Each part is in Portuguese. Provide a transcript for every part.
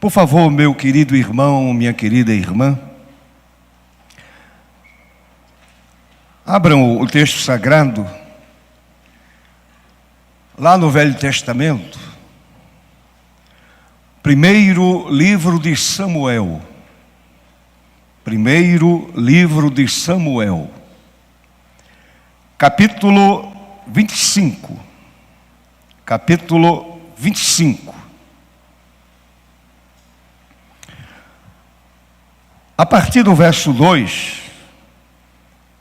Por favor, meu querido irmão, minha querida irmã, abram o texto sagrado, lá no Velho Testamento, primeiro livro de Samuel. Primeiro livro de Samuel, capítulo 25. Capítulo 25. A partir do verso 2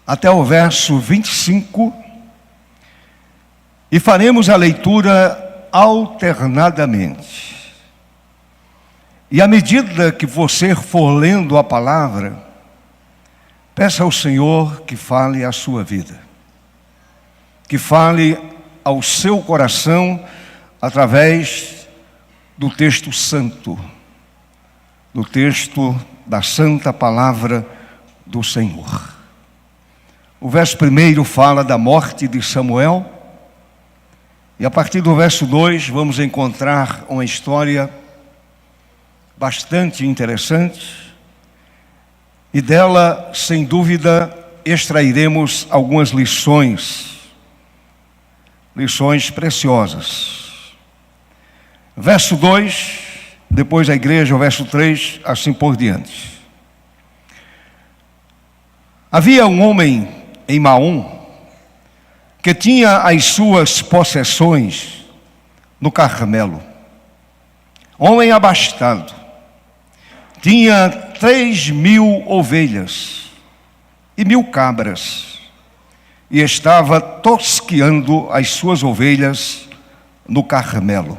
até o verso 25, e faremos a leitura alternadamente. E à medida que você for lendo a palavra, peça ao Senhor que fale a sua vida, que fale ao seu coração através do texto santo, do texto da santa palavra do Senhor. O verso 1 fala da morte de Samuel, e a partir do verso 2 vamos encontrar uma história bastante interessante, e dela, sem dúvida, extrairemos algumas lições preciosas. Verso 2, depois a igreja, o verso 3, assim por diante. Havia um homem em Maom que tinha as suas possessões no Carmelo. Homem abastado. Tinha 3.000 ovelhas e 1.000 cabras, e estava tosqueando as suas ovelhas no Carmelo.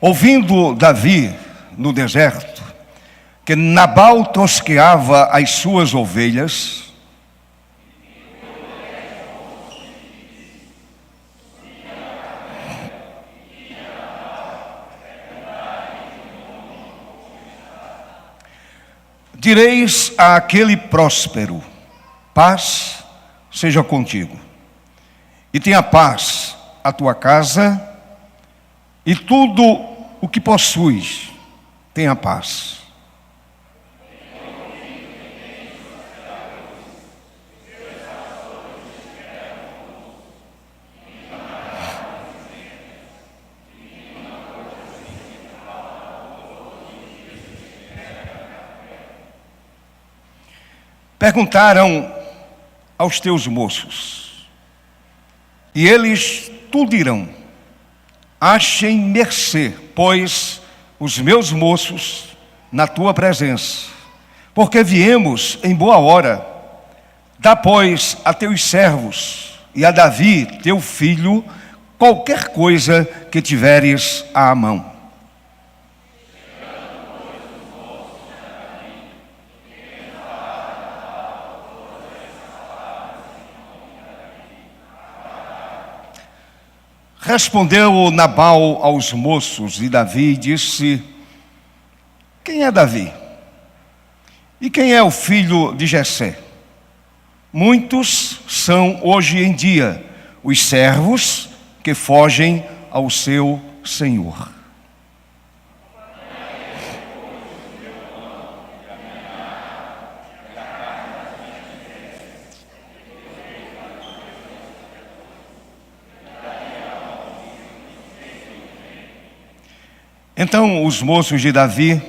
Ouvindo Davi no deserto que Nabal tosqueava as suas ovelhas, direis àquele próspero: paz seja contigo, e tenha paz a tua casa, e tudo o que possuis, tenha paz. Perguntaram aos teus moços, e eles tudo dirão: achem mercê, pois, os meus moços na tua presença, porque viemos em boa hora. Dá, pois, a teus servos e a Davi, teu filho, qualquer coisa que tiveres à mão. Respondeu Nabal aos moços de Davi e disse: quem é Davi? E quem é o filho de Jessé? Muitos são hoje em dia os servos que fogem ao seu senhor. Então os moços de Davi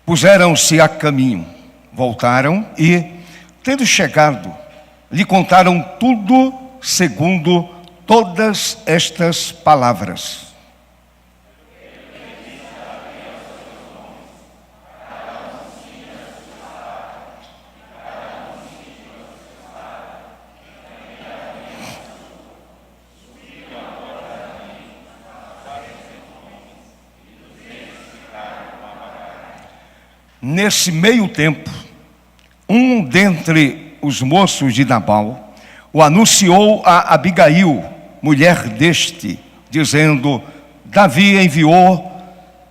puseram-se a caminho, voltaram e, tendo chegado, lhe contaram tudo segundo todas estas palavras. Nesse meio tempo, um dentre os moços de Nabal o anunciou a Abigail, mulher deste, dizendo: Davi enviou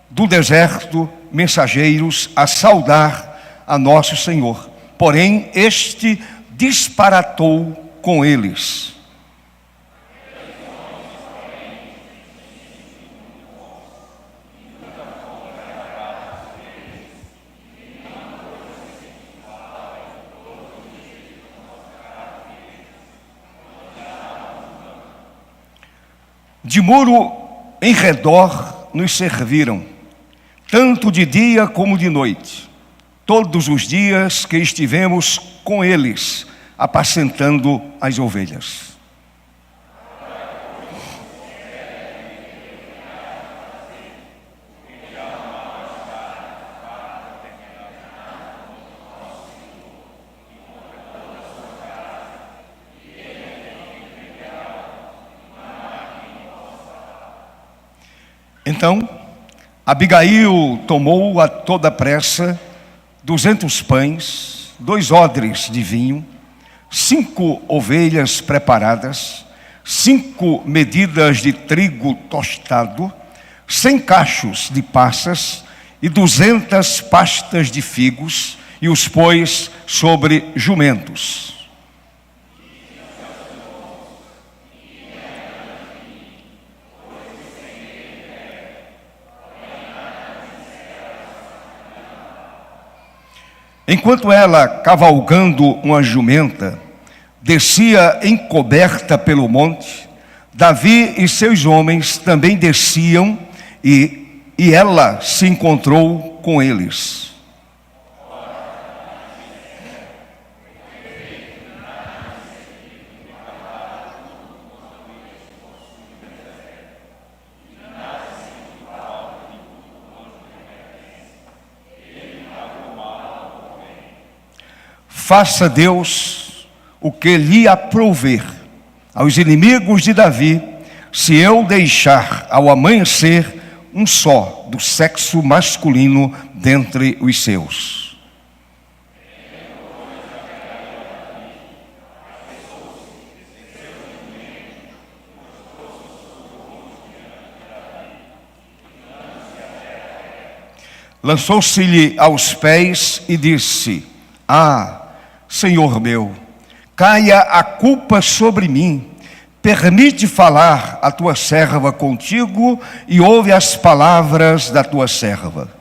do deserto mensageiros a saudar a nosso Senhor. Porém, este disparatou com eles. De muro em redor nos serviram, tanto de dia como de noite, todos os dias que estivemos com eles, apacentando as ovelhas. Então, Abigail tomou a toda pressa 200 pães, 2 odres de vinho, 5 ovelhas preparadas, 5 medidas de trigo tostado, 100 cachos de passas e 200 pastas de figos, e os pôs sobre jumentos. Enquanto ela, cavalgando uma jumenta, descia encoberta pelo monte, Davi e seus homens também desciam, e ela se encontrou com eles. Faça Deus o que lhe aprouver aos inimigos de Davi, se eu deixar ao amanhecer um só do sexo masculino dentre os seus. Lançou-se-lhe aos pés e disse: Ah, Senhor meu, caia a culpa sobre mim. Permite falar a tua serva contigo e ouve as palavras da tua serva.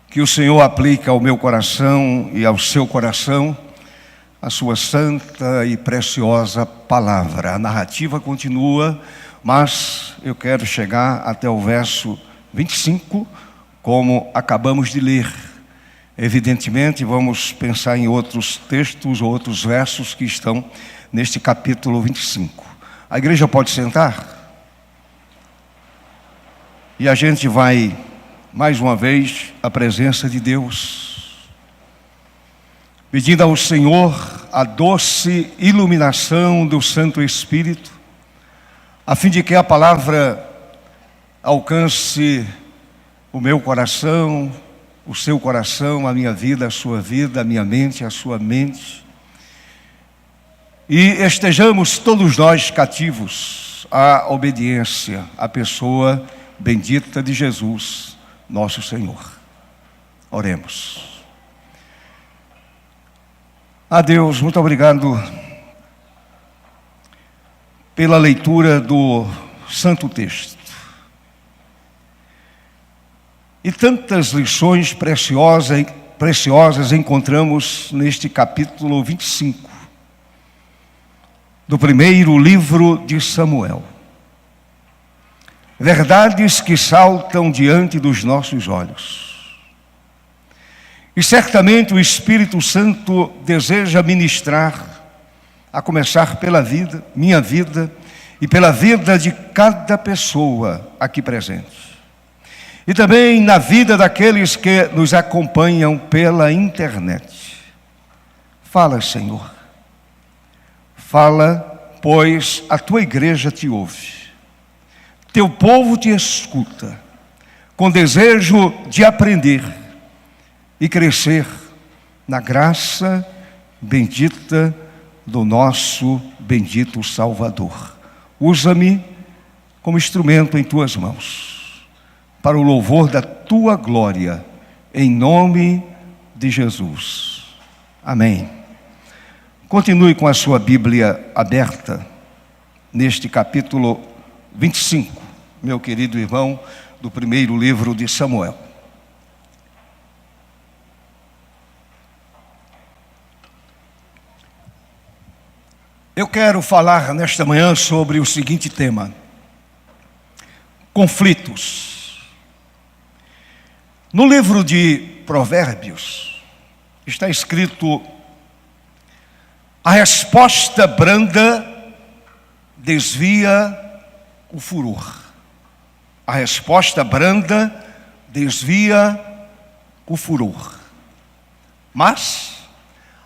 Que o Senhor aplique ao meu coração e ao seu coração a sua santa e preciosa palavra. A narrativa continua, mas eu quero chegar até o verso 25, como acabamos de ler. Evidentemente, vamos pensar em outros textos ou outros versos que estão neste capítulo 25. A igreja pode sentar? E a gente vai, mais uma vez, a presença de Deus, pedindo ao Senhor a doce iluminação do Santo Espírito, a fim de que a palavra alcance o meu coração, o seu coração, a minha vida, a sua vida, a minha mente, a sua mente, e estejamos todos nós cativos à obediência à pessoa bendita de Jesus, nosso Senhor. Oremos. A Deus, muito obrigado pela leitura do Santo Texto. E tantas lições preciosas encontramos neste capítulo 25 do primeiro livro de Samuel. Verdades que saltam diante dos nossos olhos. E certamente o Espírito Santo deseja ministrar, a começar pela vida, minha vida, e pela vida de cada pessoa aqui presente. e também na vida daqueles que nos acompanham pela internet. Fala, Senhor. Fala, pois a tua igreja te ouve. Teu povo te escuta, com desejo de aprender e crescer na graça bendita do nosso bendito Salvador. Usa-me como instrumento em tuas mãos, para o louvor da tua glória, em nome de Jesus. Amém. Continue com a sua Bíblia aberta, neste capítulo 25, meu querido irmão, do primeiro livro de Samuel. Eu quero falar nesta manhã sobre o seguinte tema: conflitos. No livro de Provérbios está escrito: a resposta branda desvia o furor. A resposta branda desvia o furor. Mas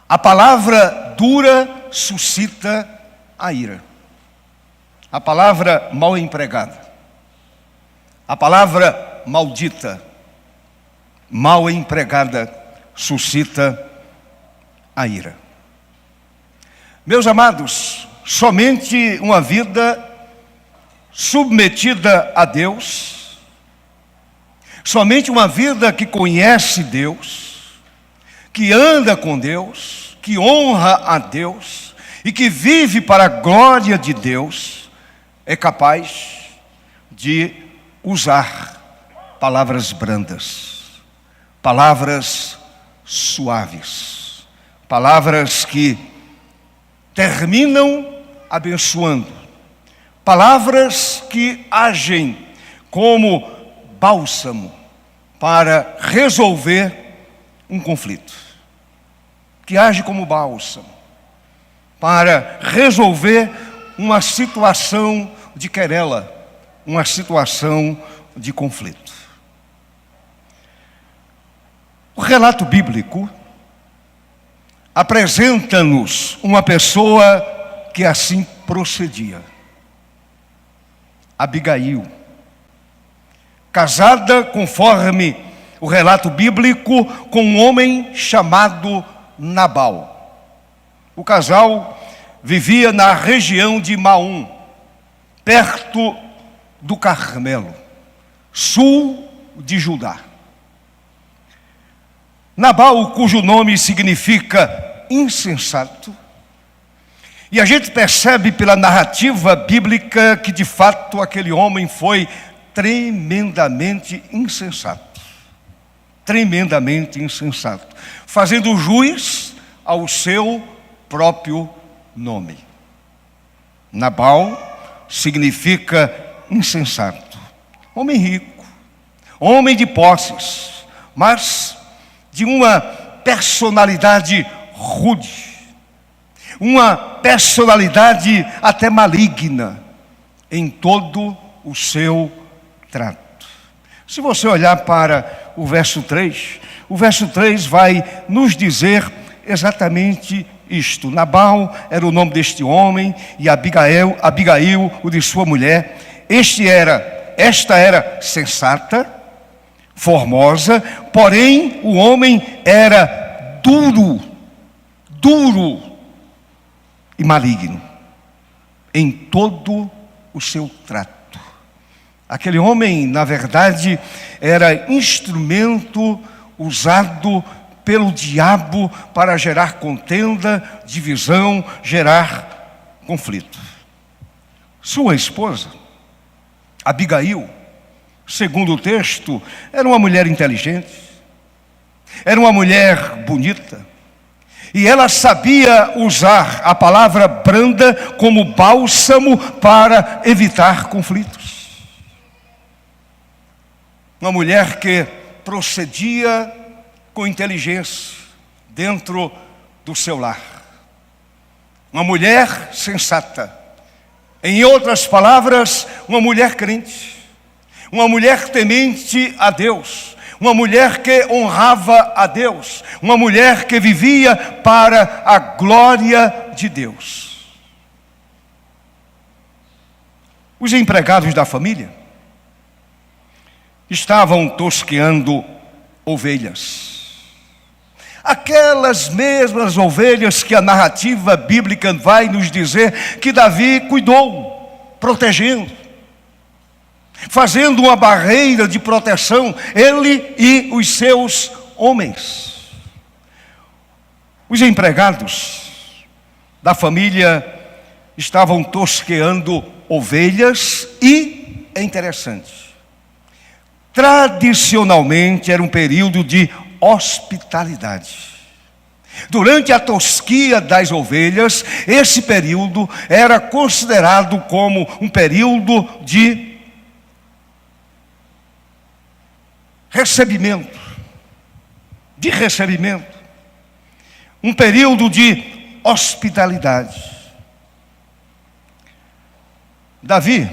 a palavra dura suscita a ira. A palavra mal empregada, a palavra maldita, mal empregada, suscita a ira. Meus amados, somente uma vida submetida a Deus, somente uma vida que conhece Deus, que anda com Deus, que honra a Deus e que vive para a glória de Deus, é capaz de usar palavras brandas, palavras suaves, palavras que terminam abençoando, palavras que agem como bálsamo para resolver um conflito, que age como bálsamo para resolver uma situação de querela, uma situação de conflito. O relato bíblico apresenta-nos uma pessoa que assim procedia. Abigail, casada, conforme o relato bíblico, com um homem chamado Nabal. O casal vivia na região de Maom, perto do Carmelo, sul de Judá. Nabal, cujo nome significa insensato, e a gente percebe pela narrativa bíblica que de fato aquele homem foi tremendamente insensato, fazendo jus ao seu próprio nome. Nabal significa insensato, homem rico, homem de posses, mas de uma personalidade rude, uma personalidade até maligna em todo o seu trato. Se você olhar para o verso 3 vai nos dizer exatamente isto. Nabal era o nome deste homem e Abigail, o de sua mulher. Esta era sensata, formosa, porém o homem era duro e maligno em todo o seu trato. Aquele homem, na verdade, era instrumento usado pelo diabo para gerar contenda, divisão, gerar conflito. Sua esposa, Abigail, segundo o texto, era uma mulher inteligente, era uma mulher bonita, e ela sabia usar a palavra branda como bálsamo para evitar conflitos. Uma mulher que procedia com inteligência dentro do seu lar. Uma mulher sensata. Em outras palavras, uma mulher crente. uma mulher temente a Deus, uma mulher que honrava a Deus, uma mulher que vivia para a glória de Deus. Os empregados da família estavam tosqueando ovelhas. Aquelas mesmas ovelhas que a narrativa bíblica vai nos dizer que Davi cuidou, protegendo, fazendo uma barreira de proteção, ele e os seus homens. Os empregados da família estavam tosqueando ovelhas e, é interessante, tradicionalmente era um período de hospitalidade. Durante a tosquia das ovelhas, esse período era considerado como um período de recebimento, um período de hospitalidade. Davi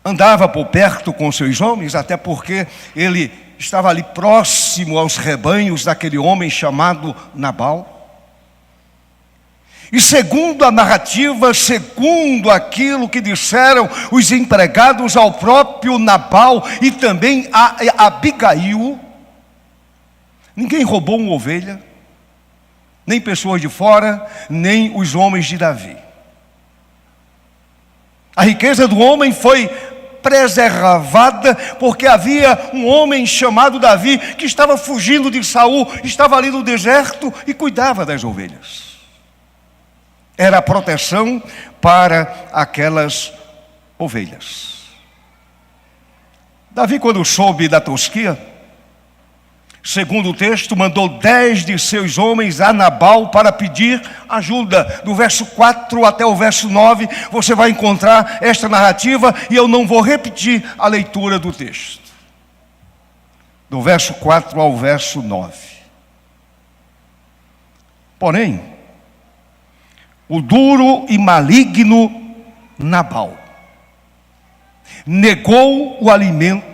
andava por perto com seus homens, até porque ele estava ali próximo aos rebanhos daquele homem chamado Nabal. E segundo a narrativa, segundo aquilo que disseram os empregados ao próprio Nabal e também a Abigail, ninguém roubou uma ovelha, nem pessoas de fora, nem os homens de Davi. A riqueza do homem foi preservada, porque havia um homem chamado Davi que estava fugindo de Saul, estava ali no deserto e cuidava das ovelhas. Era a proteção para aquelas ovelhas. Davi, quando soube da tosquia, segundo o texto, mandou 10 de seus homens a Nabal para pedir ajuda. Do verso 4 até o verso 9, você vai encontrar esta narrativa e eu não vou repetir a leitura do texto. Do verso 4 ao verso 9. Porém, o duro e maligno Nabal negou o alimento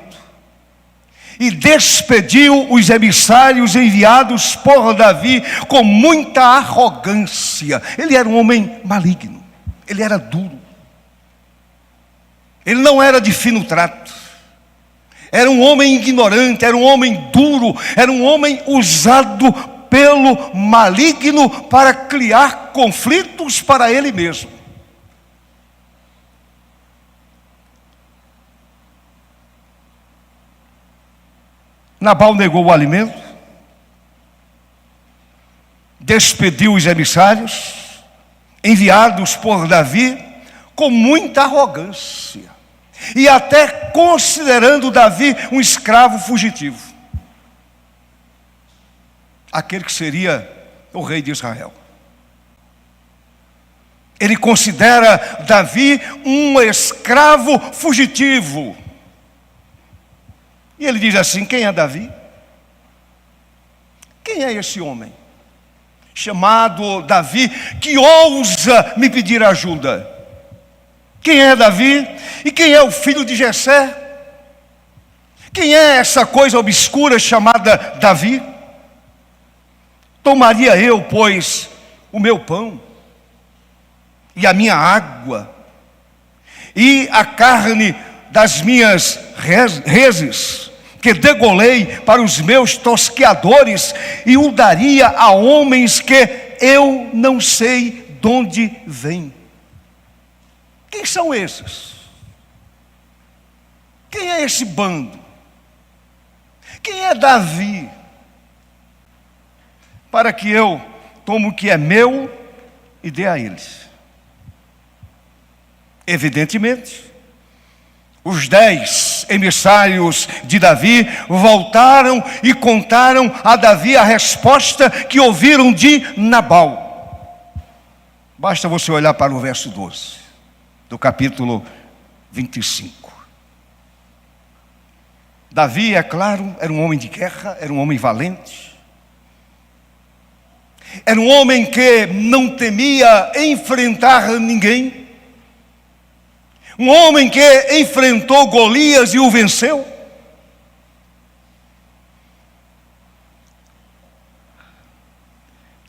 e despediu os emissários enviados por Davi com muita arrogância. Ele era um homem maligno, ele era duro, ele não era de fino trato, era um homem ignorante, era um homem duro, era um homem usado pelo maligno para criar conflitos para ele mesmo. Nabal negou o alimento, despediu os emissários enviados por Davi com muita arrogância e até considerando Davi um escravo fugitivo, aquele que seria o rei de Israel. Ele considera Davi um escravo fugitivo. E ele diz assim: quem é Davi? Quem é esse homem chamado Davi que ousa me pedir ajuda? Quem é Davi? E quem é o filho de Jessé? Quem é essa coisa obscura chamada Davi? Tomaria eu, pois, o meu pão e a minha água e a carne das minhas reses que degolei para os meus tosqueadores e o daria a homens que eu não sei de onde vêm? Quem são esses? Quem é esse bando? Quem é Davi? Para que eu tome o que é meu e dê a eles. Evidentemente, os 10 emissários de Davi voltaram e contaram a Davi a resposta que ouviram de Nabal. Basta você olhar para o verso 12 do capítulo 25. Davi, é claro, era um homem de guerra, era um homem valente. Era um homem que não temia enfrentar ninguém. Um homem que enfrentou Golias e o venceu.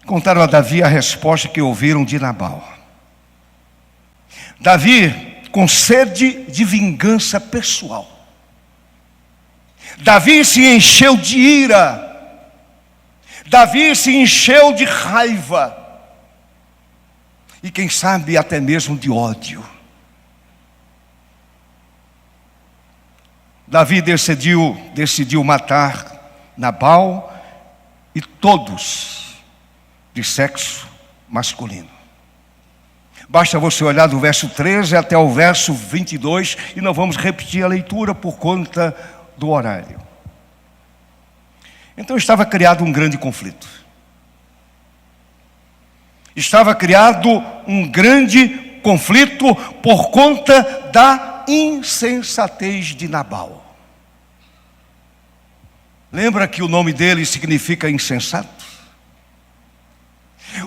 Contaram a Davi a resposta que ouviram de Nabal. Davi com sede de vingança pessoal. Davi se encheu de ira. Davi se encheu de raiva. E quem sabe até mesmo de ódio. Davi decidiu matar Nabal e todos de sexo masculino. Basta você olhar do verso 13 até o verso 22 e não vamos repetir a leitura por conta do horário. Então estava criado um grande conflito. Estava criado um grande conflito por conta da insensatez de Nabal. Lembra que o nome dele significa insensato?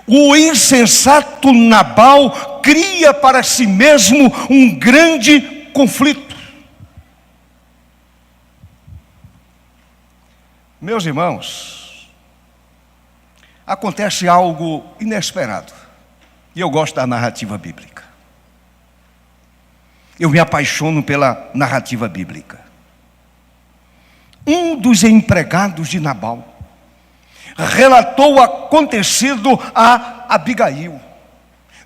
O insensato Nabal cria para si mesmo um grande conflito. Meus irmãos, acontece algo inesperado. E eu gosto da narrativa bíblica. Eu me apaixono pela narrativa bíblica. Um dos empregados de Nabal relatou o acontecido a Abigail,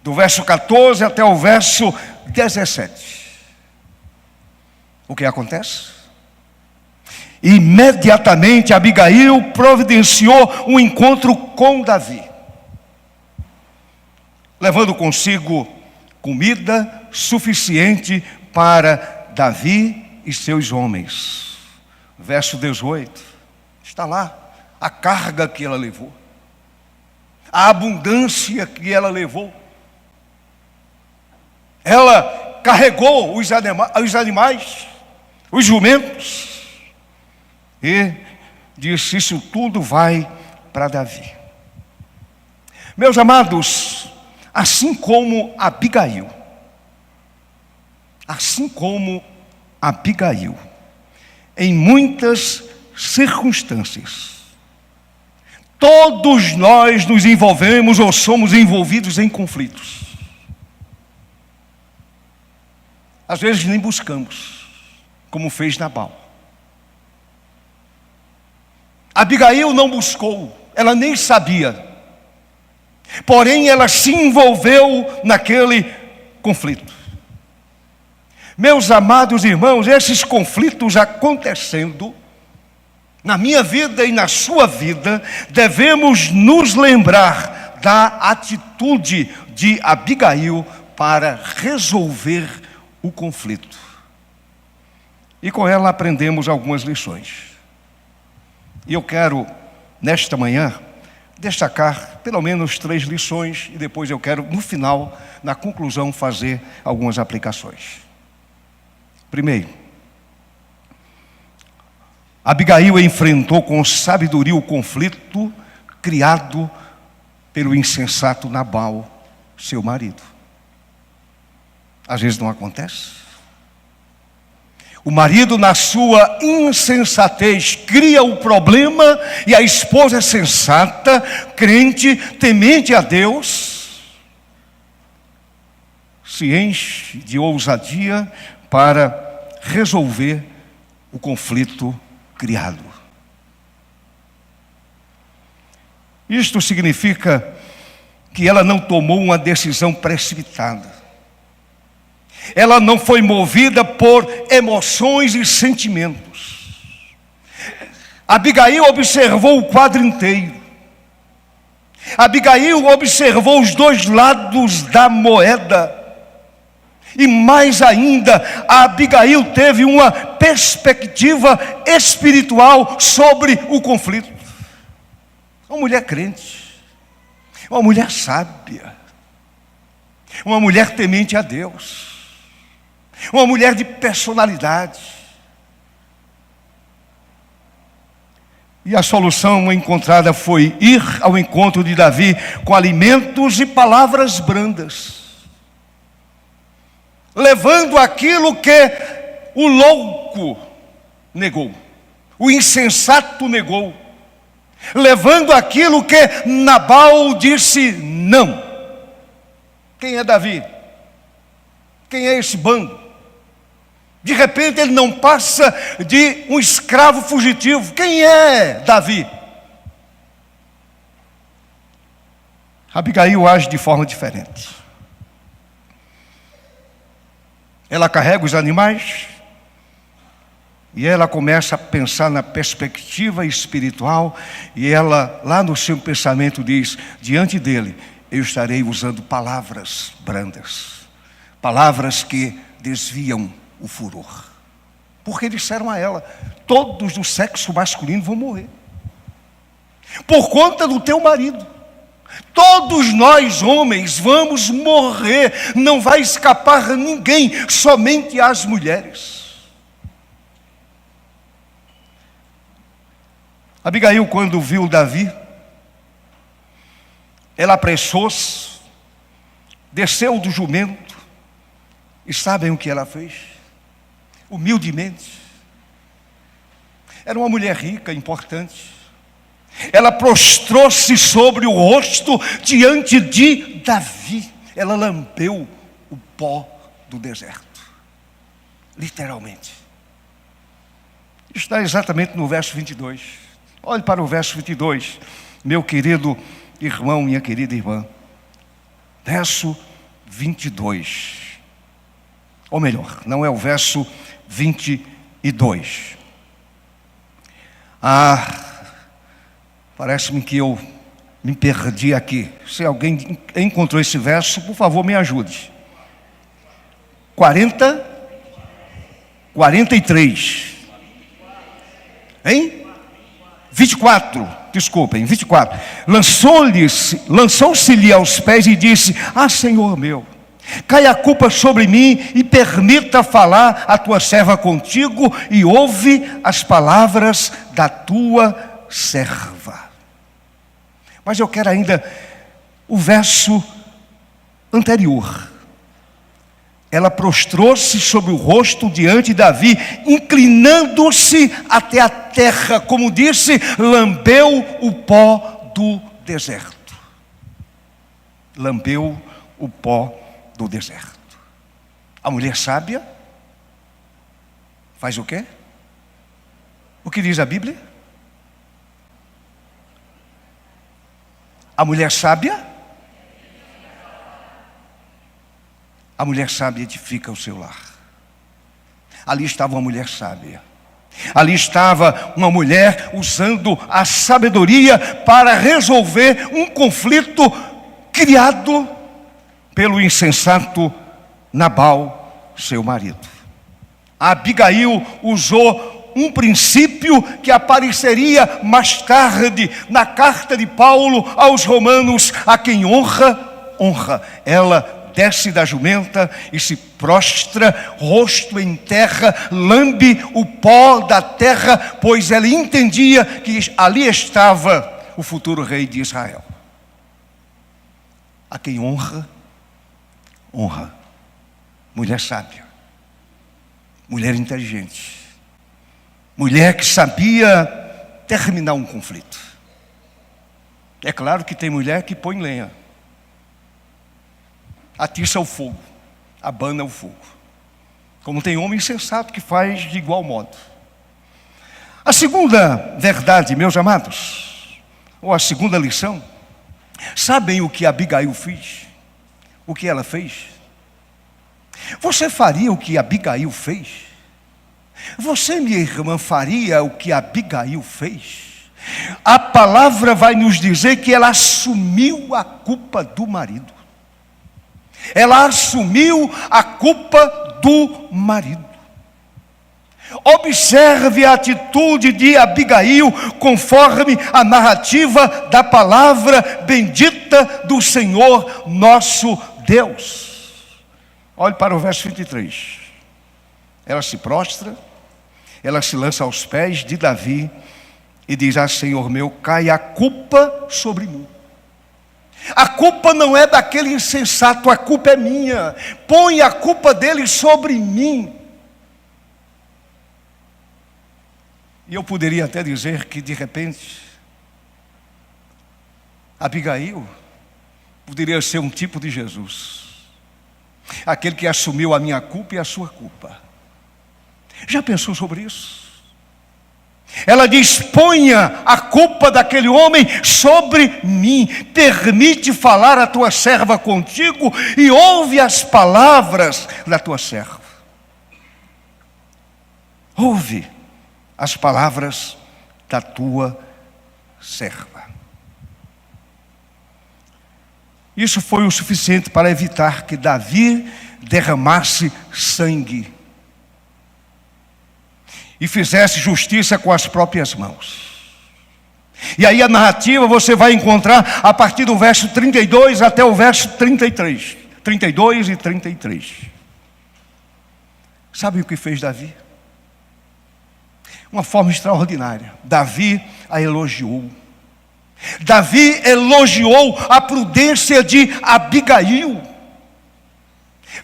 do verso 14 até o verso 17. O que acontece? Imediatamente Abigail providenciou um encontro com Davi, levando consigo comida suficiente para Davi e seus homens. Verso 18, está lá a carga que ela levou, a abundância que ela levou. Ela carregou os animais, os jumentos, e disse: isso tudo vai para Davi. Meus amados, assim como Abigail, em muitas circunstâncias, todos nós nos envolvemos ou somos envolvidos em conflitos. Às vezes nem buscamos, como fez Nabal. Abigail não buscou, ela nem sabia. Porém, ela se envolveu naquele conflito. Meus amados irmãos, esses conflitos acontecendo na minha vida e na sua vida, devemos nos lembrar da atitude de Abigail para resolver o conflito. E com ela aprendemos algumas lições. E eu quero, nesta manhã, destacar pelo menos 3 lições, e depois eu quero, no final, na conclusão, fazer algumas aplicações. Primeiro, Abigail enfrentou com sabedoria o conflito criado pelo insensato Nabal, seu marido. Às vezes não acontece. O marido, na sua insensatez, cria o problema, e a esposa sensata, crente, temente a Deus, se enche de ousadia para resolver o conflito criado. Isto significa que ela não tomou uma decisão precipitada. Ela não foi movida por emoções e sentimentos. Abigail observou o quadro inteiro. Abigail observou os 2 lados da moeda. E mais ainda, a Abigail teve uma perspectiva espiritual sobre o conflito. Uma mulher crente, uma mulher sábia, uma mulher temente a Deus, uma mulher de personalidade. E a solução encontrada foi ir ao encontro de Davi com alimentos e palavras brandas. levando aquilo que o louco negou, o insensato negou, levando aquilo que Nabal disse não. Quem é Davi? Quem é esse bando? De repente ele não passa de um escravo fugitivo. Quem é Davi? Abigail age de forma diferente. Ela carrega os animais e ela começa a pensar na perspectiva espiritual, e ela, lá no seu pensamento, diz: diante dele eu estarei usando palavras brandas, palavras que desviam o furor. Porque disseram a ela: todos do sexo masculino vão morrer por conta do teu marido. Todos nós, homens, vamos morrer. Não vai escapar ninguém, somente as mulheres. Abigail, quando viu Davi, ela apressou-se, desceu do jumento, e sabem o que ela fez? Humildemente. Era uma mulher rica, importante. Ela prostrou-se sobre o rosto diante de Davi. Ela lambeu o pó do deserto, literalmente. Está exatamente no verso 22. Olhe para o verso 22, meu querido irmão, minha querida irmã. Verso 22. Ou melhor, não é o verso 22. Parece-me que eu me perdi aqui. Se alguém encontrou esse verso, por favor, me ajude. 43. Hein? 24, desculpem, 24. Lançou-se-lhe aos pés e disse: Senhor meu, cai a culpa sobre mim e permita falar a tua serva contigo, e ouve as palavras da tua serva. Mas eu quero ainda o verso anterior. Ela prostrou-se sobre o rosto diante de Davi, inclinando-se até a terra, como disse, lambeu o pó do deserto. Lambeu o pó do deserto. A mulher sábia faz o quê? O que diz a Bíblia? A mulher sábia? A mulher sábia edifica o seu lar. Ali estava uma mulher sábia. Ali estava uma mulher usando a sabedoria para resolver um conflito criado pelo insensato Nabal, seu marido. A Abigail usou um princípio que apareceria mais tarde na carta de Paulo aos Romanos: a quem honra, honra. Ela desce da jumenta e se prostra, rosto em terra, lambe o pó da terra, pois ela entendia que ali estava o futuro rei de Israel. A quem honra, honra. Mulher sábia, mulher inteligente, mulher que sabia terminar um conflito. É claro que tem mulher que põe lenha, atiça o fogo, abana o fogo. Como tem homem insensato que faz de igual modo. A segunda verdade, meus amados, ou a segunda lição, sabem o que Abigail fez? O que ela fez? Você faria o que Abigail fez? Você, minha irmã, faria o que Abigail fez? A palavra vai nos dizer que ela assumiu a culpa do marido. Ela assumiu a culpa do marido. Observe a atitude de Abigail conforme a narrativa da palavra bendita do Senhor nosso Deus. Olhe para o verso 23. Ela se prostra, ela se lança aos pés de Davi e diz: Senhor meu, cai a culpa sobre mim. A culpa não é daquele insensato, a culpa é minha. Põe a culpa dele sobre mim. E eu poderia até dizer que, de repente, Abigail poderia ser um tipo de Jesus. Aquele que assumiu a minha culpa e a sua culpa. Já pensou sobre isso? Ela diz: ponha a culpa daquele homem sobre mim. Permite falar a tua serva contigo e ouve as palavras da tua serva. Ouve as palavras da tua serva. Isso foi o suficiente para evitar que Davi derramasse sangue e fizesse justiça com as próprias mãos. E aí a narrativa você vai encontrar a partir do verso 32 até o verso 33. 32 e 33. Sabe o que fez Davi? Uma forma extraordinária. Davi a elogiou. Davi elogiou a prudência de Abigail.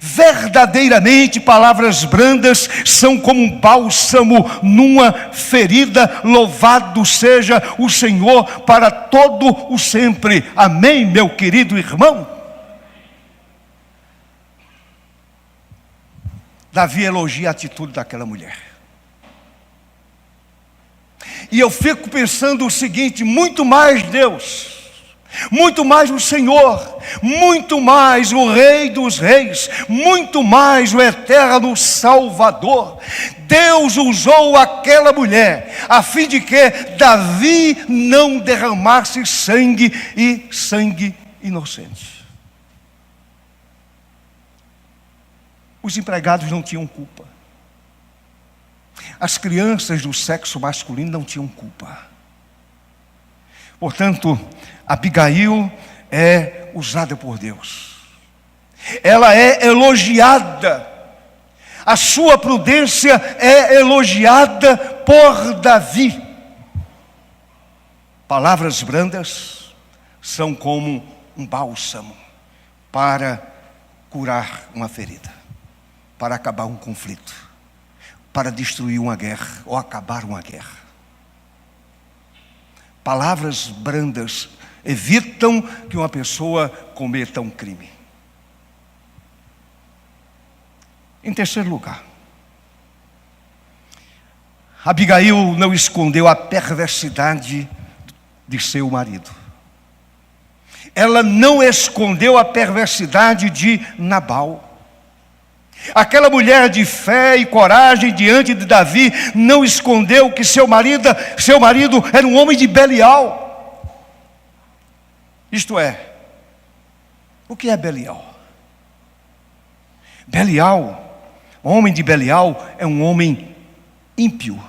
Verdadeiramente, palavras brandas são como um bálsamo numa ferida. Louvado seja o Senhor para todo o sempre. Amém, meu querido irmão? Davi elogia a atitude daquela mulher. E eu fico pensando o seguinte: muito mais Deus, muito mais o Senhor, muito mais o Rei dos Reis, muito mais o eterno Salvador. Deus usou aquela mulher a fim de que Davi não derramasse sangue, e sangue inocente. Os empregados não tinham culpa. As crianças do sexo masculino não tinham culpa. Portanto, Abigail é usada por Deus. Ela é elogiada. A sua prudência é elogiada por Davi. Palavras brandas são como um bálsamo para curar uma ferida, para acabar um conflito, para destruir uma guerra ou acabar uma guerra. Palavras brandas evitam que uma pessoa cometa um crime. Em terceiro lugar, Abigail não escondeu a perversidade de seu marido. Ela não escondeu a perversidade de Nabal. Aquela mulher de fé e coragem diante de Davi não escondeu que seu marido era um homem de Belial. Isto é, o que é Belial? Belial, homem de Belial, é um homem ímpio.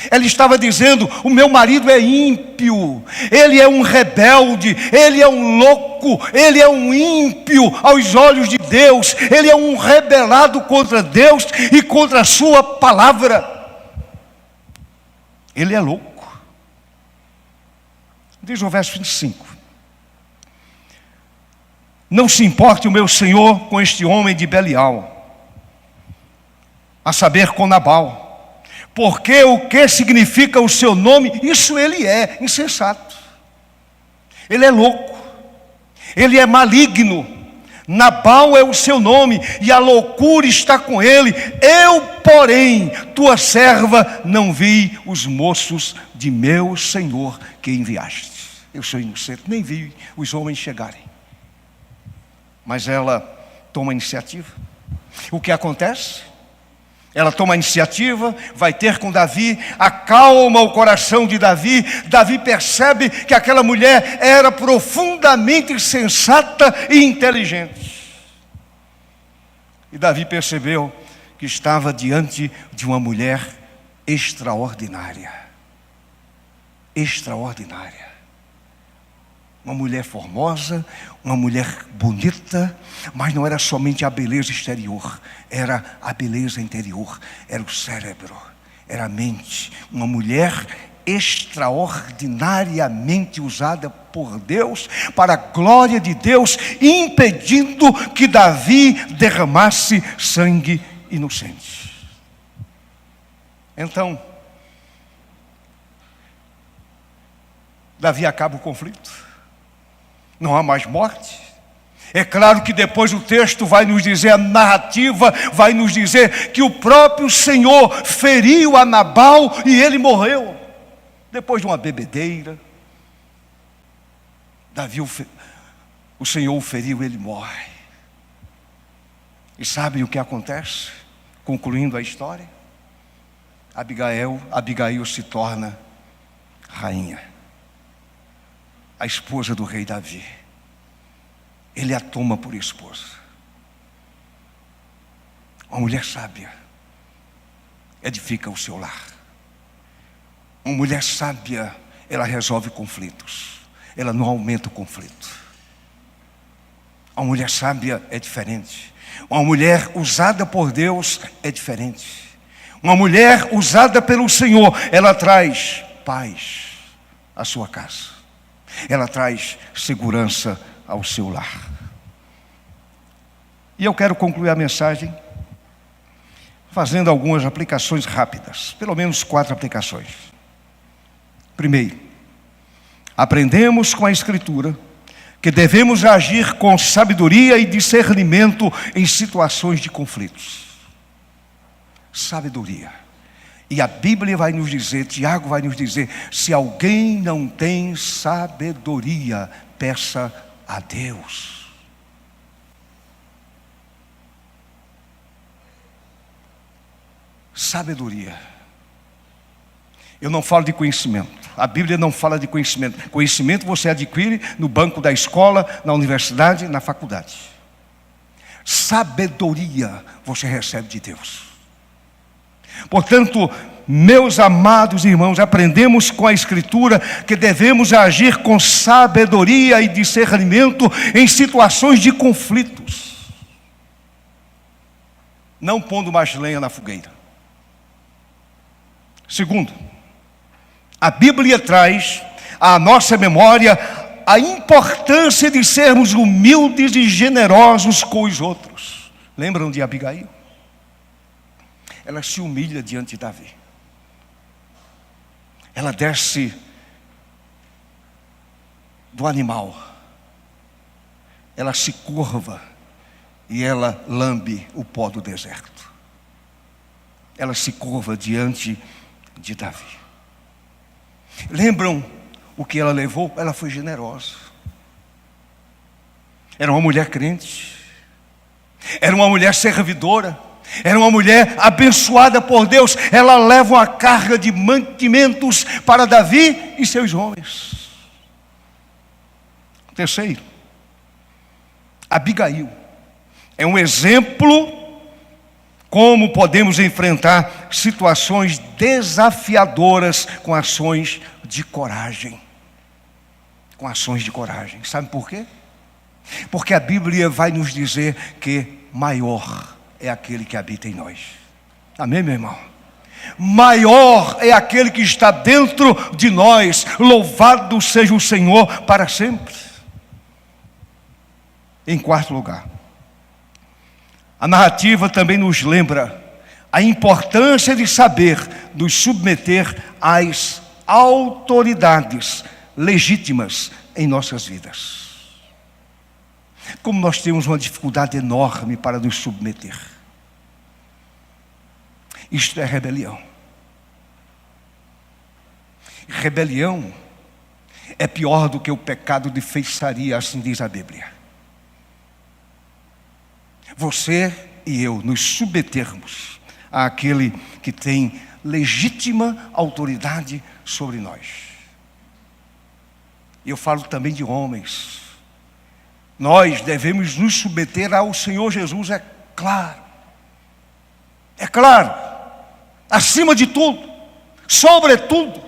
Ela estava dizendo: o meu marido é ímpio, ele é um rebelde, ele é um louco, ele é um ímpio aos olhos de Deus, ele é um rebelado contra Deus e contra a sua palavra. Ele é louco. Diz no verso 25: não se importe o meu senhor com este homem de Belial, a saber, com Nabal, porque o que significa o seu nome, isso ele é insensato, ele é louco, ele é maligno. Nabal é o seu nome e a loucura está com ele. Eu, porém, tua serva, não vi os moços de meu senhor que enviaste. Eu sou inocente, nem vi os homens chegarem. Mas ela toma a iniciativa. O que acontece? Ela toma a iniciativa, vai ter com Davi, acalma o coração de Davi. Davi percebe que aquela mulher era profundamente sensata e inteligente. E Davi percebeu que estava diante de uma mulher extraordinária. Extraordinária. Uma mulher formosa, uma mulher bonita, mas não era somente a beleza exterior, era a beleza interior, era o cérebro, era a mente. Uma mulher extraordinariamente usada por Deus, para a glória de Deus, impedindo que Davi derramasse sangue inocente. Então, Davi acaba o conflito. Não há mais morte. É claro que depois o texto vai nos dizer, a narrativa vai nos dizer que o próprio Senhor feriu a Nabal e ele morreu. Depois de uma bebedeira, Davi, o Senhor o feriu, ele morre. E sabem o que acontece? Concluindo a história, Abigail se torna rainha, a esposa do rei Davi. Ele a toma por esposa. Uma mulher sábia edifica o seu lar. Uma mulher sábia, ela resolve conflitos. Ela não aumenta o conflito. Uma mulher sábia é diferente. Uma mulher usada por Deus é diferente. Uma mulher usada pelo Senhor, ela traz paz à sua casa. Ela traz segurança ao seu lar. E eu quero concluir a mensagem fazendo algumas aplicações rápidas, pelo menos 4 aplicações. Primeiro, aprendemos com a Escritura que devemos agir com sabedoria e discernimento em situações de conflitos. Sabedoria. E a Bíblia vai nos dizer, Tiago vai nos dizer, se alguém não tem sabedoria, peça a Deus. Sabedoria. Eu não falo de conhecimento. A Bíblia não fala de conhecimento. Conhecimento você adquire no banco da escola, na universidade, na faculdade. Sabedoria você recebe de Deus. Portanto, meus amados irmãos, aprendemos com a Escritura que devemos agir com sabedoria e discernimento em situações de conflitos, não pondo mais lenha na fogueira. Segundo, a Bíblia traz à nossa memória a importância de sermos humildes e generosos com os outros. Lembram de Abigail? Ela se humilha diante de Davi. Ela desce do animal. Ela se curva e ela lambe o pó do deserto. Ela se curva diante de Davi. Lembram o que ela levou? Ela foi generosa. Era uma mulher crente. Era uma mulher servidora. Era uma mulher abençoada por Deus. Ela leva uma carga de mantimentos para Davi e seus homens. Terceiro, Abigail é um exemplo como podemos enfrentar situações desafiadoras com ações de coragem. Com ações de coragem. Sabe por quê? Porque a Bíblia vai nos dizer que maior é aquele que habita em nós. Amém, meu irmão? Maior é aquele que está dentro de nós. Louvado seja o Senhor para sempre. Em quarto lugar, a narrativa também nos lembra a importância de saber nos submeter às autoridades legítimas em nossas vidas. Como nós temos uma dificuldade enorme para nos submeter. Isto é rebelião. Rebelião é pior do que o pecado de feitiçaria, assim diz a Bíblia. Você e eu nos submetermos àquele que tem legítima autoridade sobre nós. E eu falo também de homens. Nós devemos nos submeter ao Senhor Jesus, é claro. É claro. Acima de tudo, sobretudo,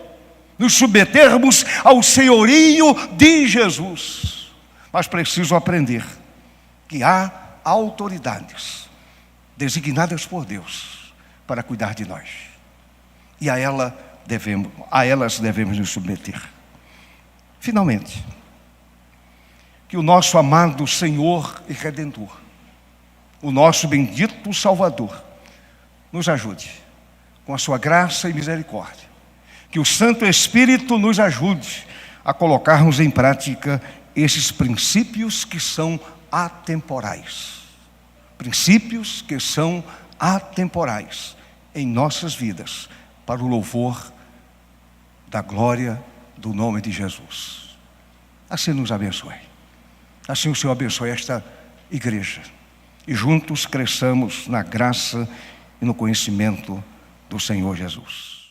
nos submetermos ao senhorio de Jesus. Mas preciso aprender que há autoridades designadas por Deus para cuidar de nós. E a ela a elas devemos nos submeter. Finalmente, que o nosso amado Senhor e Redentor, o nosso bendito Salvador, nos ajude com a sua graça e misericórdia. Que o Santo Espírito nos ajude a colocarmos em prática esses princípios que são atemporais. Princípios que são atemporais em nossas vidas, para o louvor da glória do nome de Jesus. Assim nos abençoe. Assim o Senhor abençoe esta igreja. E juntos cresçamos na graça e no conhecimento do Senhor Jesus.